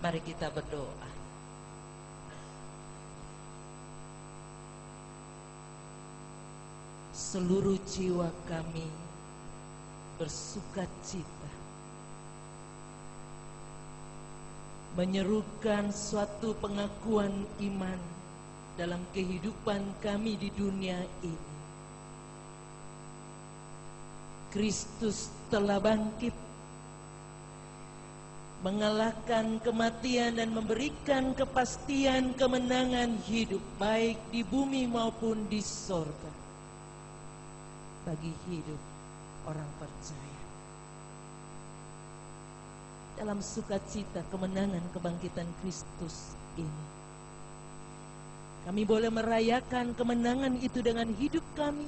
Mari kita berdoa. Seluruh jiwa kami bersuka cita, menyerukan suatu pengakuan iman dalam kehidupan kami di dunia ini. Kristus telah bangkit, mengalahkan kematian dan memberikan kepastian kemenangan hidup baik di bumi maupun di sorga bagi hidup orang percaya. Dalam sukacita kemenangan kebangkitan Kristus ini, kami boleh merayakan kemenangan itu dengan hidup kami.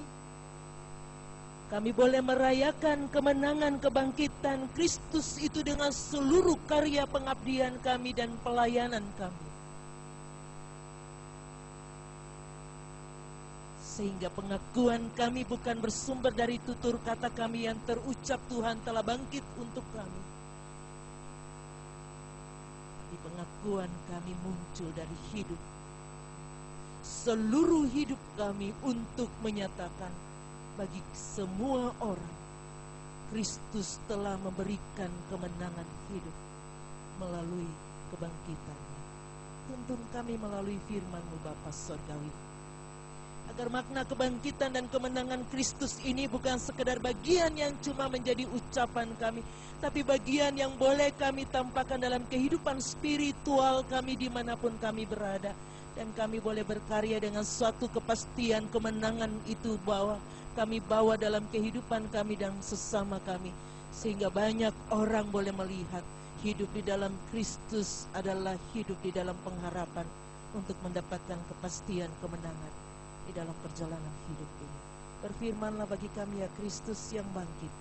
Kami boleh merayakan kemenangan kebangkitan Kristus itu dengan seluruh karya pengabdian kami dan pelayanan kami. Sehingga pengakuan kami bukan bersumber dari tutur kata kami yang terucap Tuhan telah bangkit untuk kami, tapi pengakuan kami muncul dari hidup. Seluruh hidup kami untuk menyatakan bagi semua orang, Kristus telah memberikan kemenangan hidup melalui kebangkitannya. Tuntun kami melalui firman-Mu Bapa Sorgawi, agar makna kebangkitan dan kemenangan Kristus ini bukan sekedar bagian yang cuma menjadi ucapan kami, tapi bagian yang boleh kami tampakkan dalam kehidupan spiritual kami dimanapun kami berada. Dan kami boleh berkarya dengan suatu kepastian kemenangan itu bahwa kami bawa dalam kehidupan kami dan sesama kami, sehingga banyak orang boleh melihat hidup di dalam Kristus adalah hidup di dalam pengharapan untuk mendapatkan kepastian kemenangan di dalam perjalanan hidup ini. Berfirmanlah bagi kami ya Kristus yang bangkit,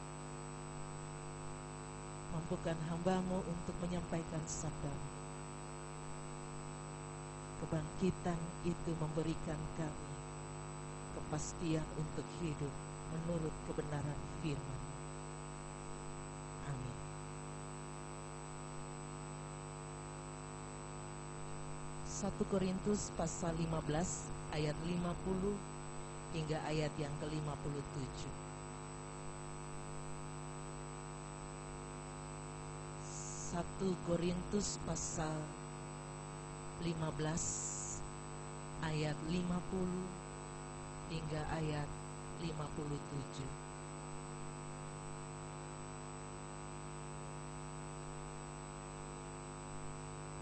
mampukan hamba-Mu untuk menyampaikan sabda-Mu. Kebangkitan itu memberikan kami kepastian untuk hidup menurut kebenaran firman. Amin. 1 Korintus pasal 15 ayat 50 hingga ayat yang ke-57. 1 Korintus pasal 15 ayat 50 hingga ayat 57.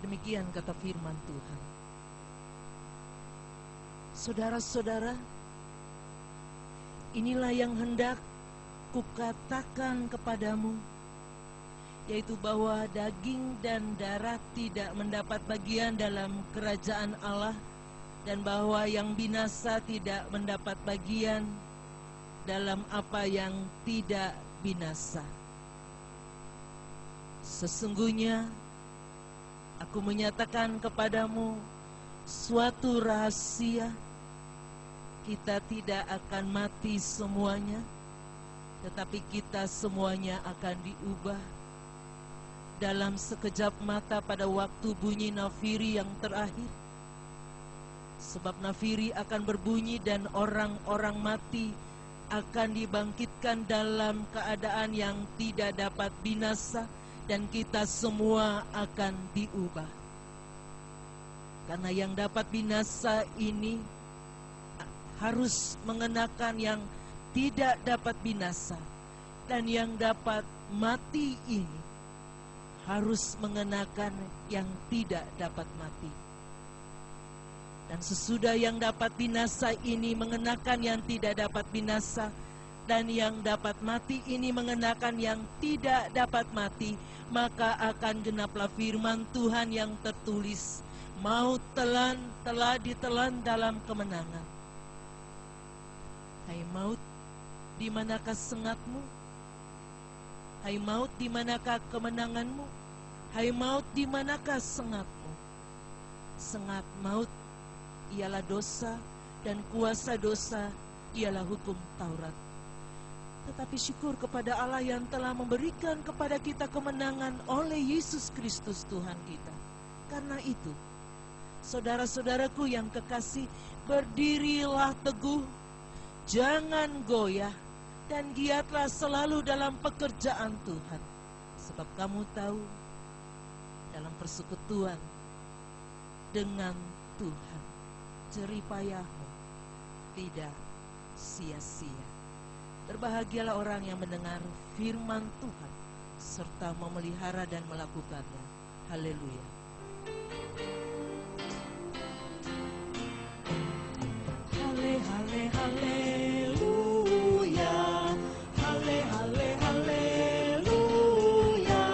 Demikian kata firman Tuhan. Saudara-saudara, inilah yang hendak kukatakan kepadamu, yaitu bahwa daging dan darah tidak mendapat bagian dalam kerajaan Allah, dan bahwa yang binasa tidak mendapat bagian dalam apa yang tidak binasa. Sesungguhnya aku menyatakan kepadamu suatu rahasia, kita tidak akan mati semuanya, tetapi kita semuanya akan diubah dalam sekejap mata pada waktu bunyi nafiri yang terakhir. Sebab nafiri akan berbunyi dan orang-orang mati akan dibangkitkan dalam keadaan yang tidak dapat binasa, dan kita semua akan diubah. Karena yang dapat binasa ini harus mengenakan yang tidak dapat binasa, dan yang dapat mati ini harus mengenakan yang tidak dapat mati. Dan sesudah yang dapat binasa ini mengenakan yang tidak dapat binasa, dan yang dapat mati ini mengenakan yang tidak dapat mati, maka akan genaplah firman Tuhan yang tertulis, maut telah ditelan dalam kemenangan. Hai maut, di manakah sengatmu? Hai maut, di manakah kemenanganmu? Hai maut, di manakah sengatmu? Sengat maut ialah dosa, dan kuasa dosa ialah hukum Taurat. Tetapi syukur kepada Allah yang telah memberikan kepada kita kemenangan oleh Yesus Kristus Tuhan kita. Karena itu, saudara-saudaraku yang kekasih, berdirilah teguh, jangan goyah, dan giatlah selalu dalam pekerjaan Tuhan. Sebab kamu tahu, dalam persekutuan dengan Tuhan, jeripayahmu tidak sia-sia. Berbahagialah orang yang mendengar firman Tuhan serta memelihara dan melakukannya. Haleluya. Hale, hale, haleluya. Hale, hale, haleluya.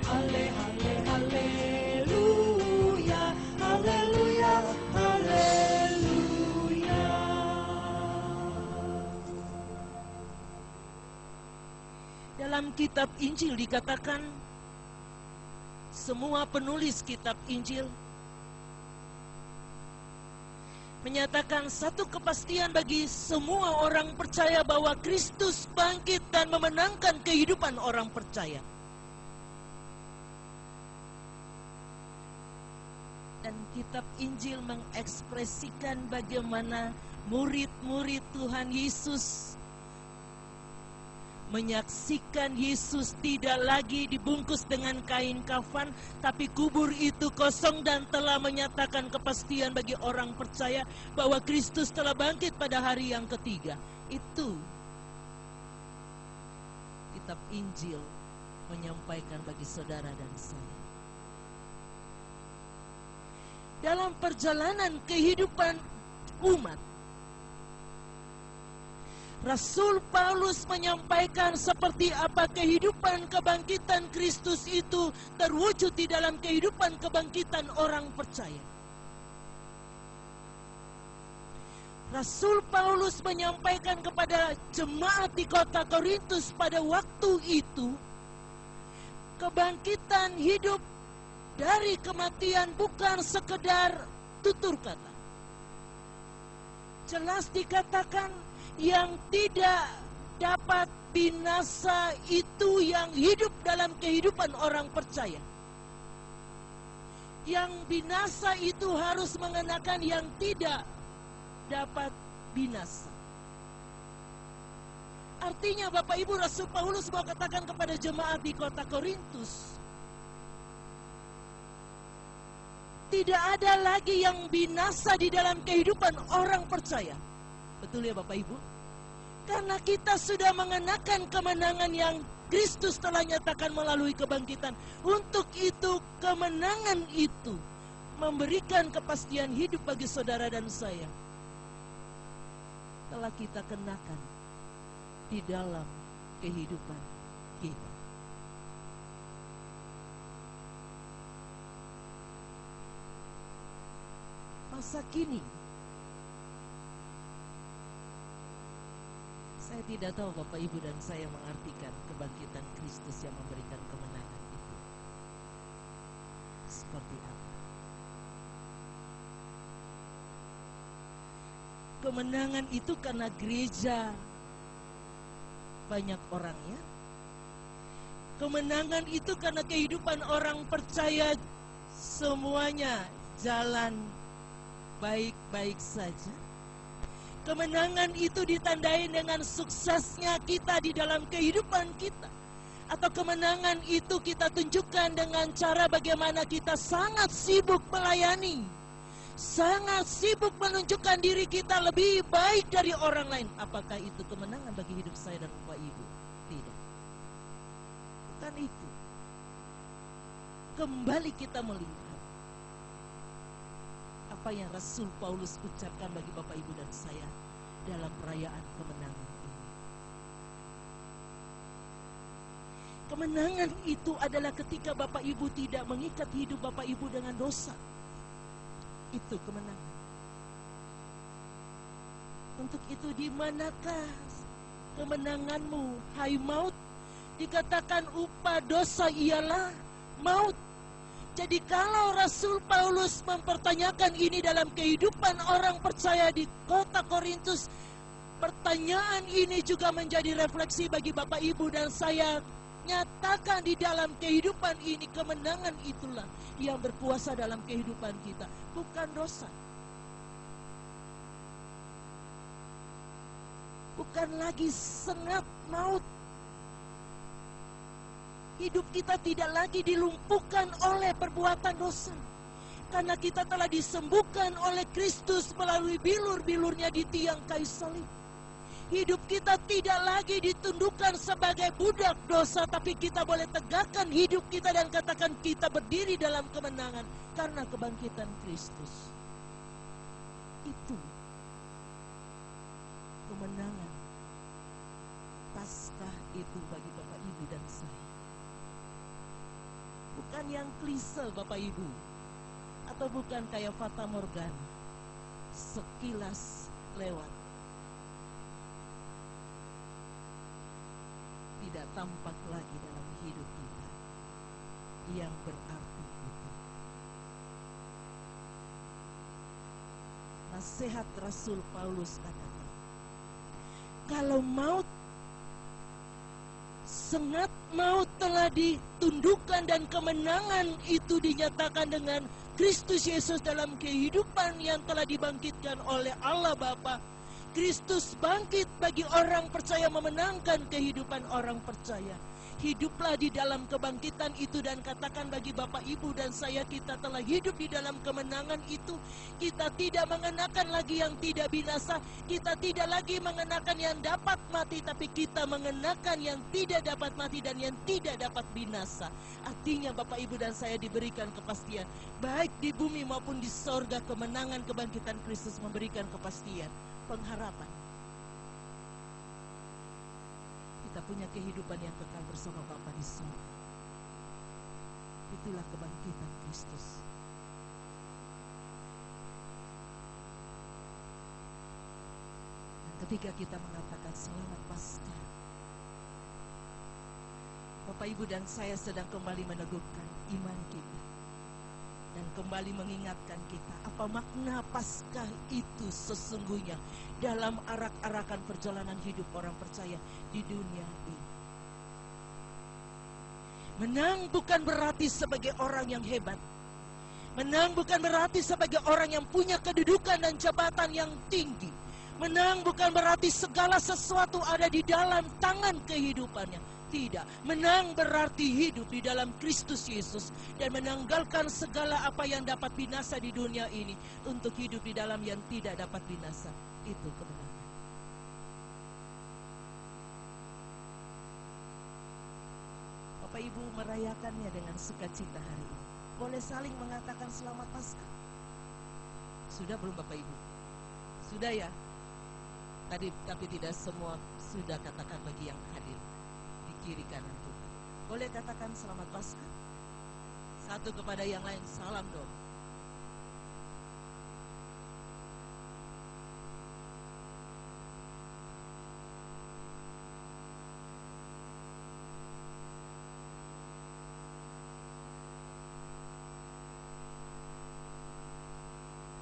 Hale, hale, haleluya. Haleluya, haleluya. Dalam kitab Injil dikatakan, semua penulis kitab Injil menyatakan satu kepastian bagi semua orang percaya bahwa Kristus bangkit dan memenangkan kehidupan orang percaya. Dan kitab Injil mengekspresikan bagaimana murid-murid Tuhan Yesus menyaksikan Yesus tidak lagi dibungkus dengan kain kafan, tapi kubur itu kosong, dan telah menyatakan kepastian bagi orang percaya bahwa Kristus telah bangkit pada hari yang ketiga. Itu kitab Injil menyampaikan bagi saudara dan saya. Dalam perjalanan kehidupan umat, Rasul Paulus menyampaikan seperti apa kehidupan kebangkitan Kristus itu terwujud di dalam kehidupan kebangkitan orang percaya. Rasul Paulus menyampaikan kepada jemaat di kota Korintus pada waktu itu, kebangkitan hidup dari kematian bukan sekedar tutur kata. Jelas dikatakan, yang tidak dapat binasa itu yang hidup dalam kehidupan orang percaya. Yang binasa itu harus mengenakan yang tidak dapat binasa. Artinya Bapak Ibu, Rasul Paulus mau katakan kepada jemaat di kota Korintus, tidak ada lagi yang binasa di dalam kehidupan orang percaya. Betul ya Bapak Ibu? Karena kita sudah mengenakan kemenangan yang Kristus telah nyatakan melalui kebangkitan. Untuk itu, kemenangan itu memberikan kepastian hidup bagi saudara dan saya. Telah kita kenakan di dalam kehidupan kita. Masa kini, saya tidak tahu Bapak Ibu dan saya mengartikan kebangkitan Kristus yang memberikan kemenangan itu seperti apa. Kemenangan itu karena gereja banyak orangnya. Kemenangan itu karena kehidupan orang percaya semuanya jalan baik-baik saja. Kemenangan itu ditandai dengan suksesnya kita di dalam kehidupan kita. Atau kemenangan itu kita tunjukkan dengan cara bagaimana kita sangat sibuk melayani, sangat sibuk menunjukkan diri kita lebih baik dari orang lain. Apakah itu kemenangan bagi hidup saya dan Bapak Ibu? Tidak. Bukan itu. Kembali kita melihat apa yang Rasul Paulus ucapkan bagi Bapak Ibu dan saya dalam perayaan kemenangan ini. Kemenangan itu adalah ketika Bapak Ibu tidak mengikat hidup Bapak Ibu dengan dosa. Itu kemenangan. Untuk itu, di manakah kemenanganmu, hai maut? Dikatakan upah dosa ialah maut. Jadi kalau Rasul Paulus mempertanyakan ini dalam kehidupan orang percaya di kota Korintus, pertanyaan ini juga menjadi refleksi bagi Bapak Ibu dan saya nyatakan di dalam kehidupan ini. Kemenangan itulah yang berkuasa dalam kehidupan kita, bukan dosa. Bukan lagi sengat maut. Hidup kita tidak lagi dilumpuhkan oleh perbuatan dosa. Karena kita telah disembuhkan oleh Kristus melalui bilur-bilurnya di tiang kayu salib. Hidup kita tidak lagi ditundukkan sebagai budak dosa, tapi kita boleh tegakkan hidup kita dan katakan kita berdiri dalam kemenangan karena kebangkitan Kristus. Itu kemenangan Paskah itu bagi Bapak Ibu dan saya. Bukan yang klise Bapak Ibu, atau bukan kayak Fata Morgana, sekilas lewat, tidak tampak lagi dalam hidup kita yang berarti itu. Nasihat Rasul Paulus katakan, kalau maut, sengat maut telah ditundukkan dan kemenangan itu dinyatakan dengan Kristus Yesus dalam kehidupan yang telah dibangkitkan oleh Allah Bapa. Kristus bangkit bagi orang percaya, memenangkan kehidupan orang percaya. Hiduplah di dalam kebangkitan itu dan katakan bagi Bapak Ibu dan saya, kita telah hidup di dalam kemenangan itu. Kita tidak mengenakan lagi yang tidak binasa. Kita tidak lagi mengenakan yang dapat mati, tapi kita mengenakan yang tidak dapat mati dan yang tidak dapat binasa. Artinya Bapak Ibu dan saya diberikan kepastian, baik di bumi maupun di sorga. Kemenangan kebangkitan Kristus memberikan kepastian, pengharapan. Kita punya kehidupan yang kekal bersama Bapa di surga. Itulah kebangkitan Kristus. Dan ketika kita mengatakan selamat Paskah, Bapak Ibu dan saya sedang kembali meneguhkan iman kita dan kembali mengingatkan kita apa makna Paskah itu sesungguhnya dalam arak-arakan perjalanan hidup orang percaya di dunia ini. Menang bukan berarti sebagai orang yang hebat. Menang bukan berarti sebagai orang yang punya kedudukan dan jabatan yang tinggi. Menang bukan berarti segala sesuatu ada di dalam tangan kehidupannya. Tidak, menang berarti hidup di dalam Kristus Yesus dan menanggalkan segala apa yang dapat binasa di dunia ini untuk hidup di dalam yang tidak dapat binasa. Itu kemenangan. Bapak Ibu merayakannya dengan sukacita hari ini. Boleh saling mengatakan selamat Paskah. Sudah belum Bapak Ibu? Sudah ya? Tadi tapi tidak semua sudah katakan bagi yang hadir kiri kanan kita. Boleh katakan selamat Paskah. Satu kepada yang lain, salam dong.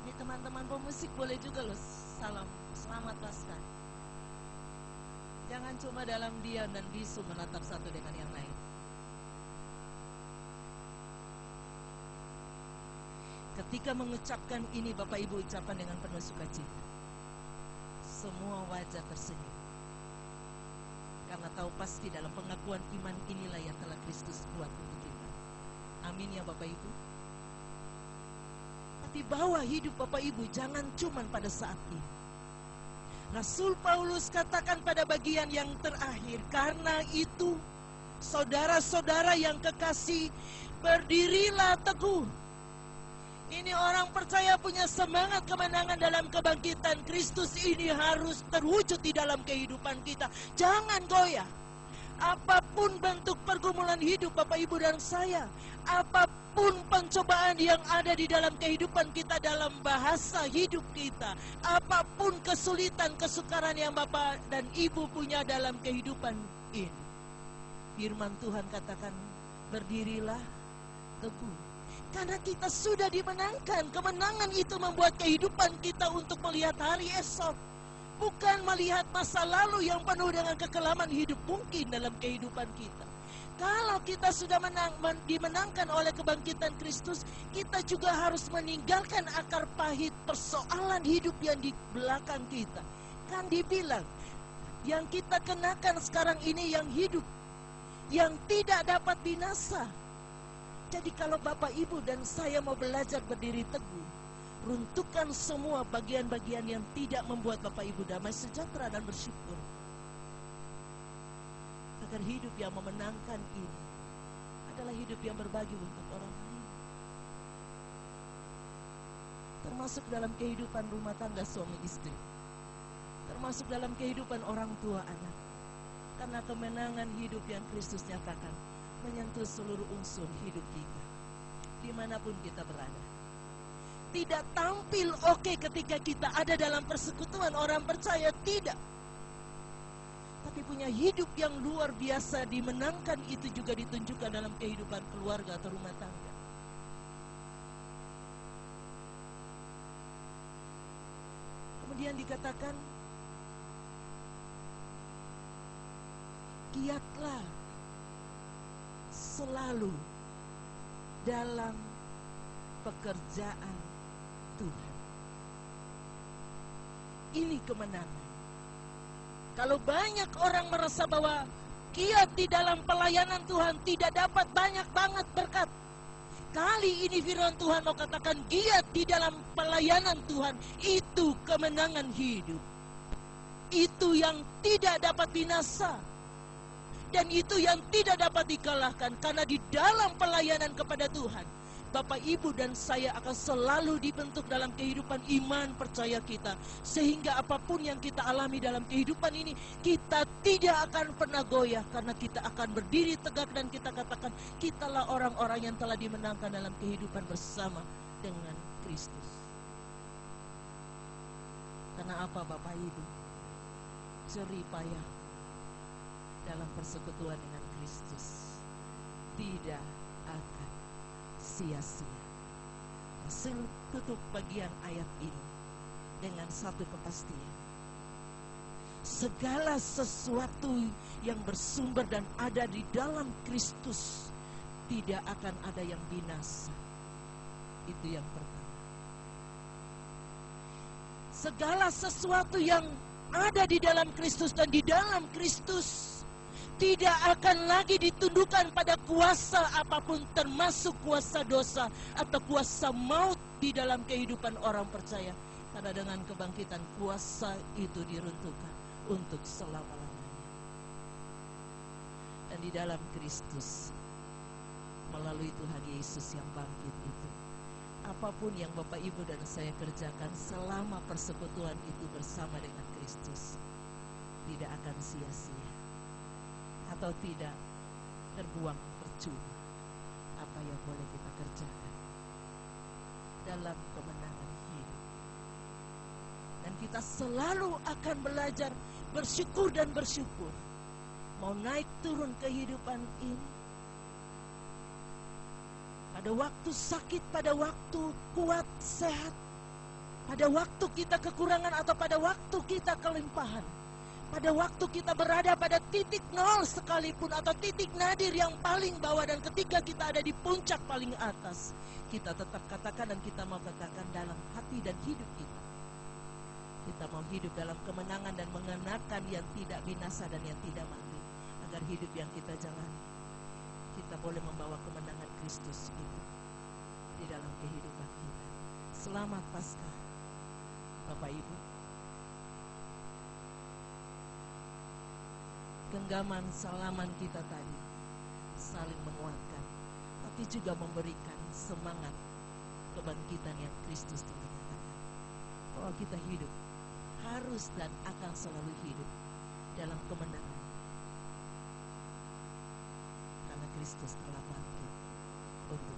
Ini teman-teman pemusik boleh juga loh salam selamat Paskah. Jangan cuma dalam diam dan bisu menatap satu dengan yang lain. Ketika mengucapkan ini Bapak Ibu ucapan dengan penuh sukacita. Semua wajah tersenyum. Karena tahu pasti dalam pengakuan iman inilah yang telah Kristus buat untuk kita. Amin ya Bapak Ibu. Tapi bawa hidup Bapak Ibu jangan cuma pada saat ini. Rasul Paulus katakan pada bagian yang terakhir, karena itu saudara-saudara yang kekasih, berdirilah teguh. Ini orang percaya punya semangat kemenangan dalam kebangkitan Kristus ini harus terwujud di dalam kehidupan kita. Jangan goyah. Apapun bentuk pergumulan hidup Bapak Ibu dan saya, apapun pencobaan yang ada di dalam kehidupan kita, dalam bahasa hidup kita, apapun kesulitan, kesukaran yang Bapak dan Ibu punya dalam kehidupan ini, firman Tuhan katakan, berdirilah teguh. Karena kita sudah dimenangkan. Kemenangan itu membuat kehidupan kita untuk melihat hari esok, bukan melihat masa lalu yang penuh dengan kekelaman hidup mungkin dalam kehidupan kita. Kalau kita sudah dimenangkan oleh kebangkitan Kristus, kita juga harus meninggalkan akar pahit persoalan hidup yang di belakang kita. Kan dibilang, yang kita kenakan sekarang ini yang hidup, yang tidak dapat binasa. Jadi kalau Bapak Ibu dan saya mau belajar berdiri teguh, runtuhkan semua bagian-bagian yang tidak membuat Bapak Ibu damai sejahtera dan bersyukur. Agar hidup yang memenangkan ini adalah hidup yang berbagi untuk orang lain. Termasuk dalam kehidupan rumah tangga suami istri. Termasuk dalam kehidupan orang tua anak. Karena kemenangan hidup yang Kristus nyatakan menyentuh seluruh unsur hidup kita, dimanapun kita berada. Tidak tampil oke ketika kita ada dalam persekutuan orang percaya, tidak. Tapi punya hidup yang luar biasa dimenangkan itu juga ditunjukkan dalam kehidupan keluarga atau rumah tangga. Kemudian dikatakan, giatlah selalu dalam pekerjaan Tuhan. Ini kemenangan. Kalau banyak orang merasa bahwa giat di dalam pelayanan Tuhan tidak dapat banyak banget berkat, kali ini firman Tuhan mau katakan giat di dalam pelayanan Tuhan itu kemenangan hidup. Itu yang tidak dapat binasa. Dan itu yang tidak dapat dikalahkan. Karena di dalam pelayanan kepada Tuhan, Bapak, Ibu, dan saya akan selalu dibentuk dalam kehidupan iman percaya kita. Sehingga apapun yang kita alami dalam kehidupan ini, kita tidak akan pernah goyah. Karena kita akan berdiri tegak dan kita katakan, kitalah orang-orang yang telah dimenangkan dalam kehidupan bersama dengan Kristus. Karena apa Bapak Ibu? Jerih payah dalam persekutuan dengan Kristus tidak akan sia-sia. Rasul tutup bagian ayat ini dengan satu kepastian. Segala sesuatu yang bersumber dan ada di dalam Kristus tidak akan ada yang binasa. Itu yang pertama. Segala sesuatu yang ada di dalam Kristus dan di dalam Kristus tidak akan lagi ditundukkan pada kuasa apapun, termasuk kuasa dosa atau kuasa maut di dalam kehidupan orang percaya. Karena dengan kebangkitan kuasa itu diruntuhkan untuk selama-lamanya. Dan di dalam Kristus, melalui Tuhan Yesus yang bangkit itu, apapun yang Bapak, Ibu, dan saya kerjakan selama persekutuan itu bersama dengan Kristus tidak akan sia-sia atau tidak terbuang percuma. Apa yang boleh kita kerjakan dalam kemenangan hidup. Dan kita selalu akan belajar bersyukur dan bersyukur. Mau naik turun kehidupan ini, pada waktu sakit, pada waktu kuat, sehat, pada waktu kita kekurangan atau pada waktu kita kelimpahan, pada waktu kita berada pada titik nol sekalipun atau titik nadir yang paling bawah, dan ketika kita ada di puncak paling atas, kita tetap katakan dan kita mau katakan dalam hati dan hidup kita, kita mau hidup dalam kemenangan dan mengenakan yang tidak binasa dan yang tidak mati. Agar hidup yang kita jalani, kita boleh membawa kemenangan Kristus itu di dalam kehidupan kita. Selamat Paskah Bapak Ibu. Genggaman salaman kita tadi saling menguatkan, tapi juga memberikan semangat kebangkitan yang Kristus telah nyatakan. Bahwa kita hidup, harus dan akan selalu hidup dalam kemenangan. Karena Kristus telah bangkit untuk